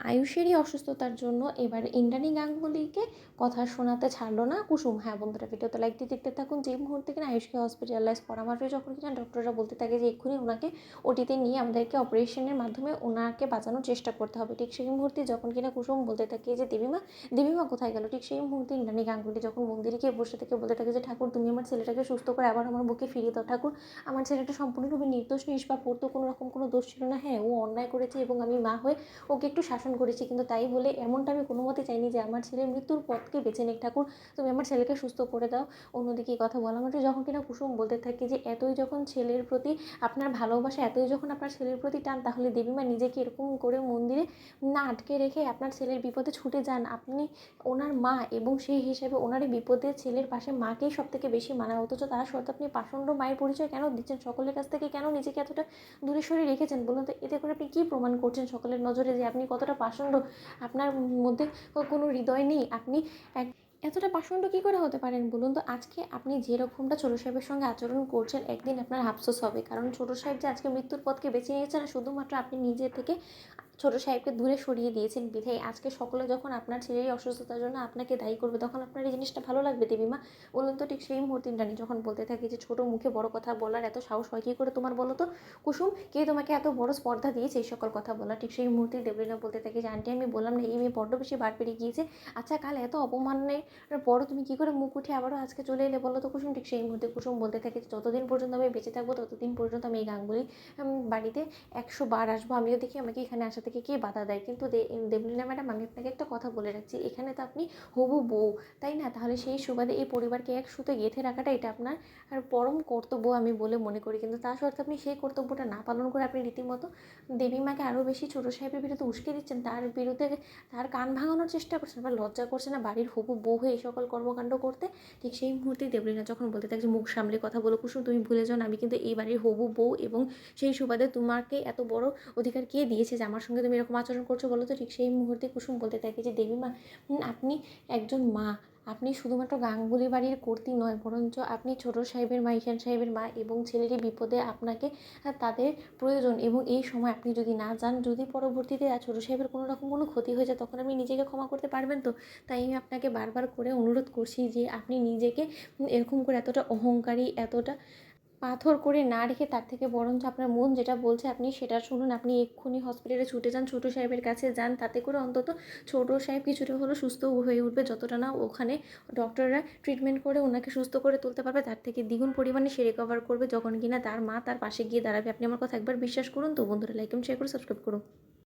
আয়ুষেরই অসুস্থতার জন্য এবার ইন্দ্রাণী গাঙ্গুলিকে কথা শোনাতে ছাড়লো না কুসুম। হ্যাঁ বন্ধুরা, ভিডিওতে লাইক দিয়ে দেখতে থাকুন। যে মুহূর্তে কিনা আয়ুষকে হসপিটালাইজ করা মাত্র যখন কিনা ডক্টররা বলতে থাকে যে এক্ষুনি ওনাকে ওটিতে নিয়ে আমাদেরকে অপারেশনের মাধ্যমে ওনাকে বাঁচানোর চেষ্টা করতে হবে, ঠিক সেই মুহূর্তে যখন কিনা কুসুম বলতে থাকে যে দেবীমা কোথায় গেল, ঠিক সেই মুহূর্তে ইন্দ্রাণী গাঙ্গুলি যখন মন্দিরে গিয়ে বসে থেকে বলতে থাকে যে ঠাকুর তুমি আমার ছেলেটাকে সুস্থ করে আবার আমার বুকে ফিরিয়ে দাও ঠাকুর, আমার ছেলেটা সম্পূর্ণরূপে নির্দোষ নিষ্পাপ, ওর তো কোনো রকম কোনো দোষ ছিল না। হ্যাঁ, ও অন্যায় করেছে এবং আমি মা হয়ে ওকে একটু শাসন করেছি, কিন্তু তাই বলে এমনটা আমি কোনো মতে চাইনি যে আমার ছেলের মৃত্যুর পথকে বেছে নিক ঠাকুর, তুমি আমার ছেলেকে সুস্থ করে দাও। অন্যদিকে এই কথা বলা মাত্র যখন কিনা কুসুম বলতে থাকে যে এতই যখন ছেলের প্রতি আপনার ভালোবাসা, এতই যখন আপনার ছেলের প্রতি টান, তাহলে দেবীমা নিজেকে এরকম করে মন্দিরে না আটকে রেখে আপনার ছেলের বিপদে ছুটে যান। আপনি ওনার মা এবং সেই হিসেবে ওনার এই বিপদে ছেলের পাশে মাকেই সব থেকে বেশি মানায়, অথচ তার সত্ত্বেও আপনি পাষণ্ড মায়ের পরিচয় কেন দিচ্ছেন? সকলের কাছ থেকে কেন নিজেকে এতটা দূরে সরিয়ে রেখেছেন বলুন তো? এতে করে আপনি কী প্রমাণ করছেন সকলের নজরে যে আপনি কতটা পাষণ্ড? আপনার মধ্যে কোনো হৃদয় নেই? আপনি এক এতটা পাষণ্ড কী করে হতে পারেন বলুন তো? আজকে আপনি যেরকমটা ছোটো সাহেবের সঙ্গে আচরণ করছেন, একদিন আপনার আফসোস হবে, কারণ ছোটো সাহেব যে আজকে মৃত্যুর পথকে বেছে নিয়েছে না, শুধুমাত্র আপনি নিজে থেকে ছোটো সাহেবকে দূরে সরিয়ে দিয়েছেন বিধায় আজকে সকলে যখন আপনার ছেলের অসুস্থতার জন্য আপনাকে দায়ী করবে, তখন আপনার এই জিনিসটা ভালো লাগবে দেবীমা বলুন তো? ঠিক সেই মুহূর্তে ইন্দ্রাণী যখন বলতে থাকে যে ছোটো মুখে বড় কথা বলার এত সাহস হয় কী করে তোমার বলো তো কুসুম? কে তোমাকে এত বড় স্পর্ধা দিয়েছে এই সকল কথা বলা? ঠিক সেই মুহূর্তেই দেবলীনা বলতে থাকে যে আন্টি আমি বললাম না, এই মেয়ে বড্ড বেশি বার পেরিয়ে গিয়েছে। আচ্ছা, কাল এত অপমানের পরও তুমি কী করে মুখ উঠে আবারও আজকে চলে এলে বলো তো কুসুম? ঠিক সেই মুহূর্তে কুসুম বলতে থাকে যে যতদিন পর্যন্ত আমি বেঁচে থাকবো ততদিন পর্যন্ত আমি এই গাঙ্গুলি বাড়িতে 100 বার আসবো, আমিও দেখি আমাকে এখানে আসা থেকে কে বাধা দেয়। কিন্তু দেবলীনা ম্যাডাম, আমি আপনাকে একটা কথা বলে রাখছি, এখানে তো আপনি হবু বউ, তাই না? তাহলে সেই সুবাদে এই পরিবারকে এক সুতো গেঁথে রাখাটা এটা আপনার পরম কর্তব্য আমি বলে মনে করি, কিন্তু তা সত্ত্বেও আপনি সেই কর্তব্যটা না পালন করে আপনি রীতিমতো দেবীমাকে আরও বেশি ছোটো সাহেবের বিরুদ্ধে উস্কে দিচ্ছেন, তার বিরুদ্ধে তার কান ভাঙানোর চেষ্টা করছেন। আবার লজ্জা করছে না বাড়ির হবু বউ হয়ে এই সকল কর্মকাণ্ড করতে? ঠিক সেই মুহূর্তেই দেবলীনা যখন বলতে থাকে যে মুখ সামলে কথা বলো কুসুম, তুমি ভুলে যাও না আমি কিন্তু এই বাড়ির হবু বউ, এবং সেই সুবাদে তোমাকে এত বড় অধিকার কে দিয়েছে যে আমার সঙ্গে তুমি এরকম আচরণ করছো বলো তো? ঠিক সেই মুহূর্তে কুসুম বলতে থাকে যে দেবীমা, আপনি একজন মা, আপনি শুধুমাত্র গাঙ্গুলি বাড়ির কর্ত্রী নয়, বরঞ্চ আপনি ছোটো সাহেবের মা, ঈশান সাহেবের মা, এবং ছেলেরই বিপদে আপনাকে তাদের প্রয়োজন, এবং এই সময় আপনি যদি না যান, যদি পরবর্তীতে ছোটো সাহেবের কোনো রকম কোনো ক্ষতি হয়ে যায়, তখন আপনি নিজেকে ক্ষমা করতে পারবেন তো? তাই আমি আপনাকে বারবার করে অনুরোধ করছি যে আপনি নিজেকে এরকম করে এতটা অহংকারী, এতটা পাথর করে না রেখে তার থেকে বরঞ্চ আপনার মন যেটা বলছে আপনি সেটা শুনুন। আপনি এক্ষুনি হসপিটালে ছুটে যান, ছোটো সাহেবের কাছে যান, তাতে করে অন্তত ছোটো সাহেব কিছুটা হলেও সুস্থ হয়ে উঠবে। যতটা না ওখানে ডক্টররা ট্রিটমেন্ট করে ওনাকে সুস্থ করে তুলতে পারবে, তার থেকে দ্বিগুণ পরিমাণে সে রিকভার করবে যখন কিনা তার মা তার পাশে গিয়ে দাঁড়াবে। আপনি আমার কথা একবার বিশ্বাস করুন তো বন্ধুরা, লাইক এবং শেয়ার করে সাবস্ক্রাইব করুন।